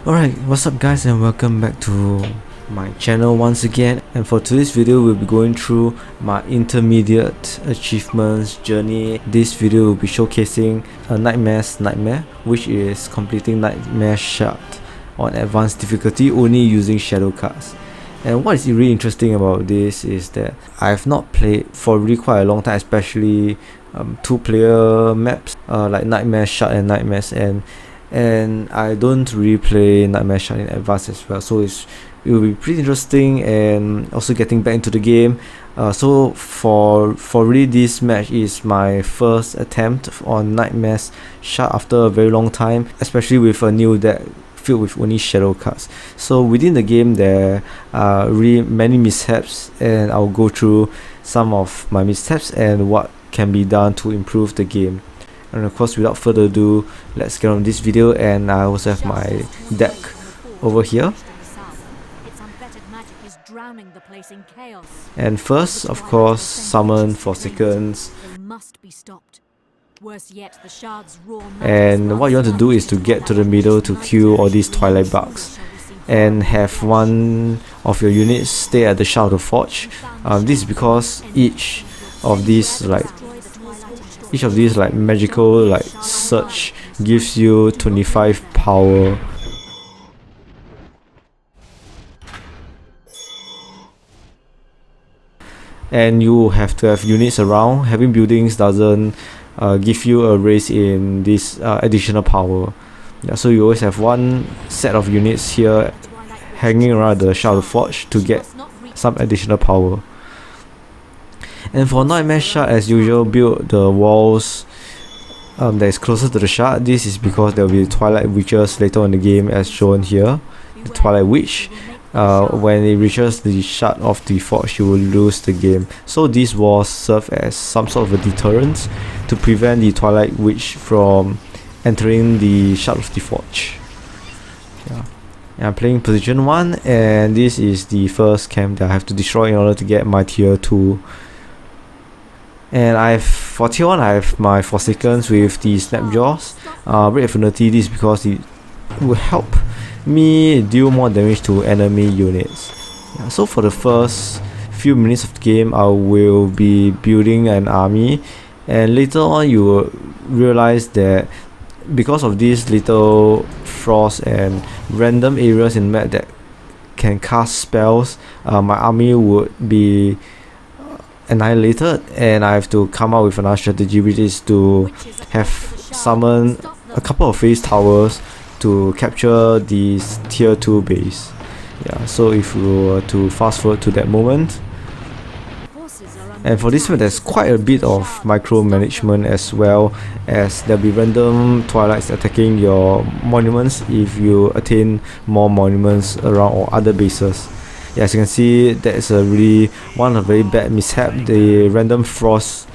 Alright, what's up guys, and welcome back to my channel once again. And for today's video, we'll be going through my intermediate achievements journey. This video will be showcasing a nightmare, which is completing Nightmare Shard on advanced difficulty only using shadow cards. And what is really interesting about this is that I have not played for really quite a long time, especially two-player maps like Nightmare Shard and Nightmares End. And I don't really play Nightmare Shard in advance as well, so it will be pretty interesting, and also getting back into the game. So for really, this match is my first attempt on Nightmare Shard after a very long time, especially with a new deck filled with only shadow cards. So within the game there are really many mishaps, and I'll go through some of my mishaps and what can be done to improve the game. And of course, without further ado, let's get on this video. And I also have my deck over here. And first, of course, summon Forsaken's. And what you want to do is to get to the middle to kill all these twilight bugs, and have one of your units stay at the Shard of the Forge. This is because each of these magical search gives you 25 power. And you have to have units around. Having buildings doesn't give you a raise in this additional power. Yeah, so you always have one set of units here hanging around the Shard of the Forge to get some additional power. And for Nightmare Shard, as usual, build the walls that is closer to the shard. This is because there will be Twilight Witches later in the game, as shown here. The Twilight Witch, when it reaches the Shard of the Forge, you will lose the game. So these walls serve as some sort of a deterrent to prevent the Twilight Witch from entering the Shard of the Forge. Yeah. And I'm playing position 1, and this is the first camp that I have to destroy in order to get my tier 2. And for tier 1, I have my Forsaken's with the Snapjaws. Red Affinity, this is because it will help me deal more damage to enemy units. Yeah, so for the first few minutes of the game, I will be building an army, and later on you will realize that because of these little frost and random areas in the map that can cast spells, my army would be annihilated, and I have to come up with another strategy, which is to have summon a couple of phase towers to capture this tier 2 base. Yeah, so if we were to fast forward to that moment, and for this one there's quite a bit of micromanagement, as well as there'll be random twilights attacking your monuments if you attain more monuments around or other bases. Yeah, as you can see, that is a very bad mishap. The random frost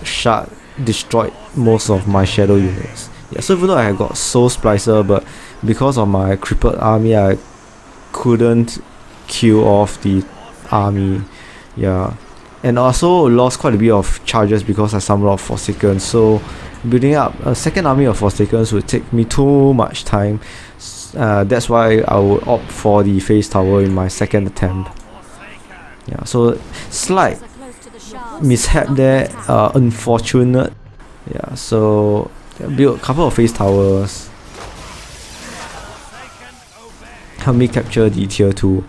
shard destroyed most of my shadow units. Yeah, so even though I have got Soul Splicer, but because of my crippled army, I couldn't kill off the army. Yeah, and also lost quite a bit of charges because I summoned off Forsaken. So building up a second army of Forsakens would take me too much time. That's why I would opt for the phase tower in my second attempt. Yeah, so slight mishap there, unfortunate. Yeah, so build a couple of phase towers, help me capture the tier 2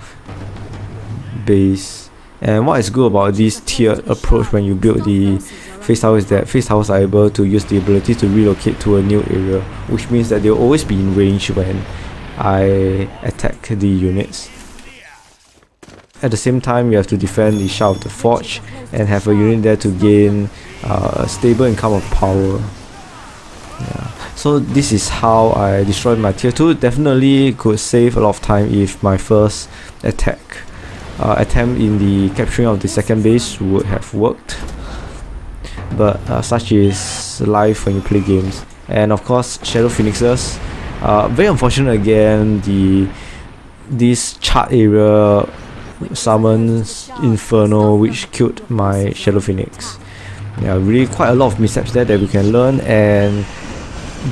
base. And what is good about this tiered approach when you build the phase tower is that phase towers are able to use the ability to relocate to a new area, which means that they'll always be in range when I attack the units. At the same time, you have to defend the Shard of the Forge and have a unit there to gain a stable income of power. Yeah. So this is how I destroyed my tier 2. Definitely could save a lot of time if my first attempt in the capturing of the second base would have worked. But such is life when you play games. And of course, Shadow Phoenixes. Very unfortunate again, this chart area summons Inferno, which killed my Shadow Phoenix. Yeah, really quite a lot of mishaps there that we can learn, and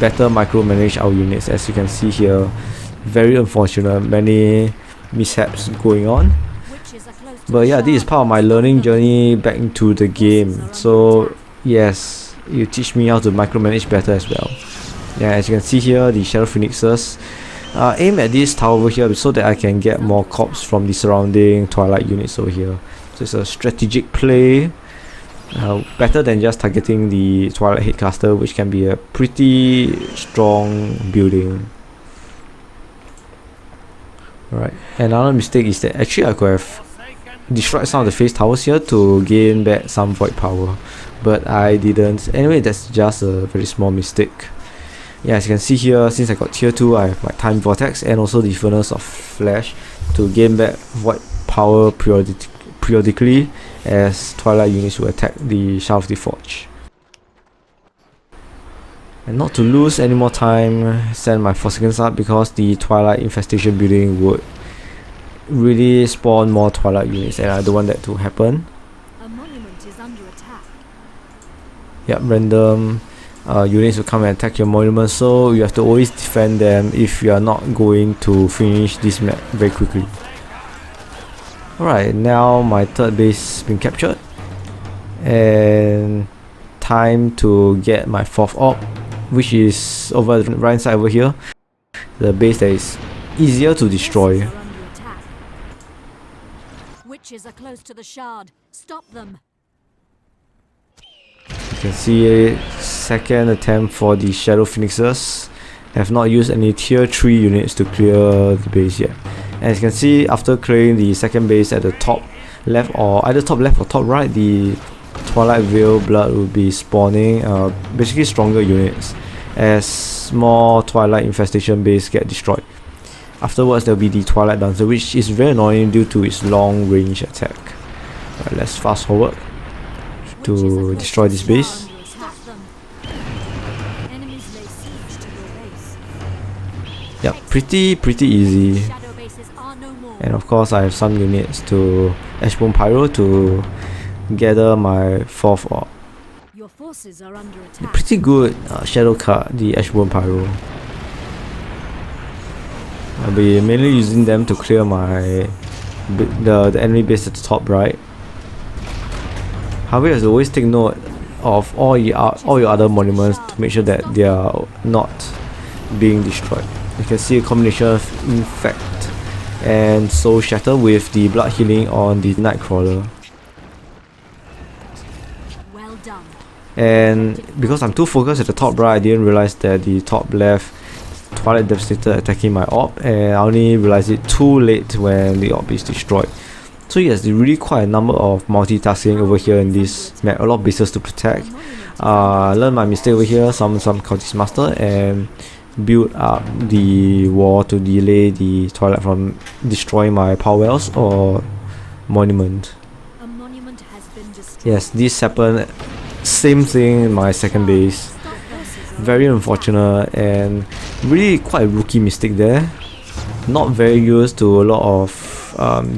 better micromanage our units. As you can see here, very unfortunate, many mishaps going on. But yeah, this is part of my learning journey back into the game. So yes, you teach me how to micromanage better as well. Yeah, as you can see here, the Shadow Phoenixes aim at this tower over here so that I can get more corps from the surrounding Twilight units over here. So it's a strategic play, better than just targeting the Twilight Headcaster, which can be a pretty strong building. Alright, another mistake is that actually I could have destroyed some of the face towers here to gain back some void power, but I didn't. Anyway, that's just a very small mistake. Yeah, as you can see here, since I got tier 2, I have my time vortex and also the furnace of flash to gain back void power periodically as Twilight units will attack the Shaft of the Forge. And not to lose any more time, send my Forsakens up because the Twilight infestation building would really spawn more Twilight units and I don't want that to happen. A monument is under attack. Yep, random units will come and attack your monument, so you have to always defend them if you are not going to finish this map very quickly. Alright, now my third base has been captured and time to get my fourth orb, which is over the right side over here, the base that is easier to destroy. Witches are close to the shard. Stop them. You can see a second attempt for the Shadow Phoenixes. Have not used any tier 3 units to clear the base yet. And as you can see, after clearing the second base at the top left, or either top left or top right, the Twilight Veil Blood will be spawning basically stronger units as more Twilight infestation base get destroyed. Afterwards there will be the Twilight Dancer, which is very annoying due to its long range attack. Right, let's fast forward to destroy this base. Yeah, pretty easy. And of course I have some units to Ashbone Pyro to gather my fourth orb. Pretty good shadow card, the Ashbone Pyro. I'll be mainly using them to clear my the enemy base at the top right. However, you have to always take note of all your other monuments to make sure that they are not being destroyed. You can see a combination of Infect and Soul Shatter with the blood healing on the Nightcrawler. Well done. And because I'm too focused at the top right, I didn't realize that the top left Twilight Devastator attacking my orb, and I only realized it too late when the orb is destroyed. So yes, there's really quite a number of multitasking over here in this map, a lot of bases to protect. I learned my mistake over here, summon some Cultist Master and build up the wall to delay the Twilight from destroying my power wells or monument. A monument has been destroyed. Yes, this happened, same thing in my second base. Very unfortunate and really quite a rookie mistake there. Not very used to a lot of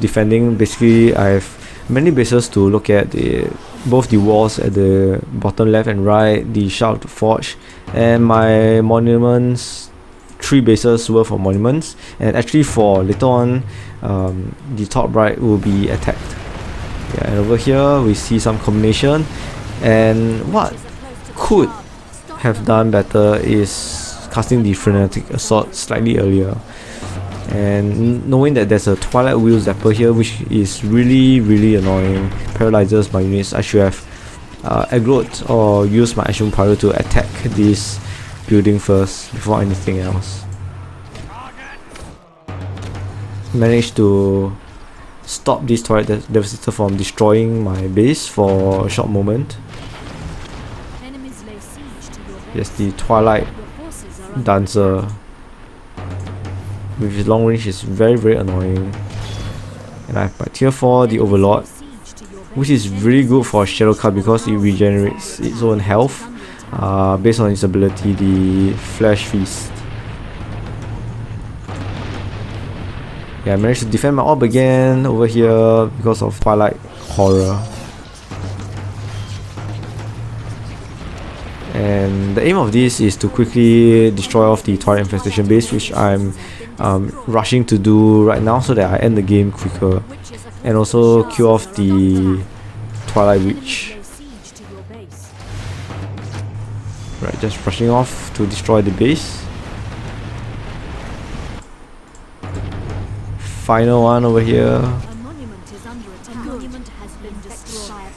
defending. Basically, I have many bases to look at, both the walls at the bottom left and right, the Shaft of the Forge, and my monuments, 3 bases worth of monuments, and actually for later on the top right will be attacked. Yeah, and over here we see some combination, and what could have done better is casting the Frenetic Assault slightly earlier, and knowing that there's a Twilight Wheel Zapper here, which is really annoying, paralyzes my units. I should have aggroed or used my Ashbone Pyro to attack this building first before anything else. Managed to stop this Twilight Devastator from destroying my base for a short moment. Yes, the Twilight Dancer with his long range is very annoying. And I have my tier 4, the Overlord, which is really good for a shadow card because it regenerates its own health based on its ability, the Flash Feast. Yeah, I managed to defend my orb again over here because of Twilight Horror. And the aim of this is to quickly destroy off the twilight infestation base, which I'm rushing to do right now so that I end the game quicker, and also kill off the twilight witch. Right, just rushing off to destroy the base. Final one over here.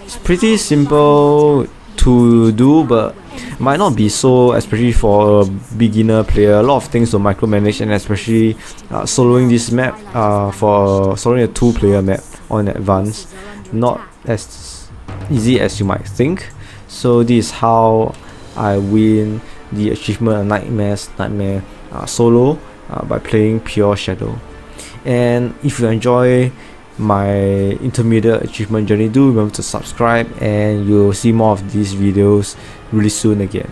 It's pretty simple to do, but might not be so, especially for a beginner player. A lot of things to micromanage, and especially soloing this map, for soloing a 2-player map on advanced, not as easy as you might think. So this is how I win the achievement Nightmare solo by playing Pure Shadow. And if you enjoy my intermediate achievement journey, do remember to subscribe, and you'll see more of these videos really soon again.